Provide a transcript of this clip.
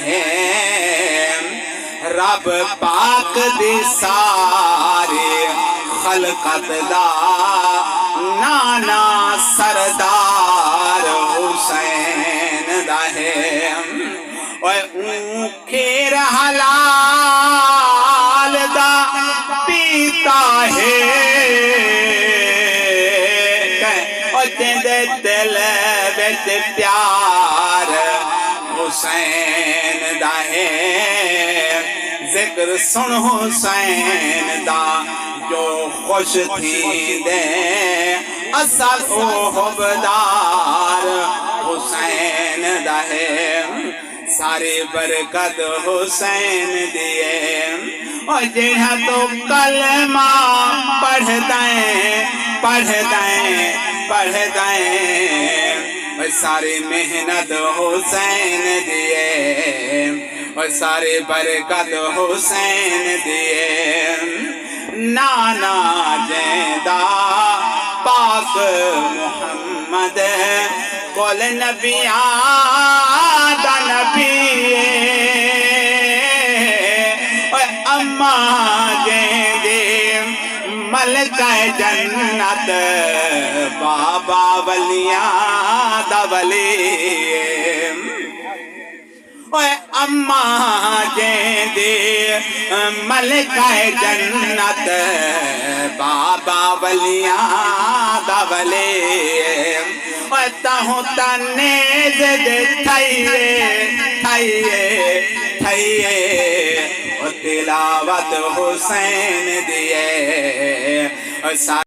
ہے رب پاک دی سارے خلقت دا نانا سردار حسین دا ہے کھیر حلال دا پیتا ہے دل وچ پیار حسین دا ہے ذکر سن حسین دا جو خوش تھی دے اصل او حبدار حسین دا ہے ساری برکت حسین دیے اور جہاں تو کلمہ پڑھ دائیں ساری محنت حسین دیے اور ساری برکت حسین دیے نانا جیدہ پاک محمد کول نبی آدھا نبی اور اماں جیدے ملکہ جنت بابا ولیاں دا ولی اوے اماں جیندے ملکہ جنت بابا ولیاں دا ولی اوے تاہوں تنیز دے تھائیے تلاوت حسین دیے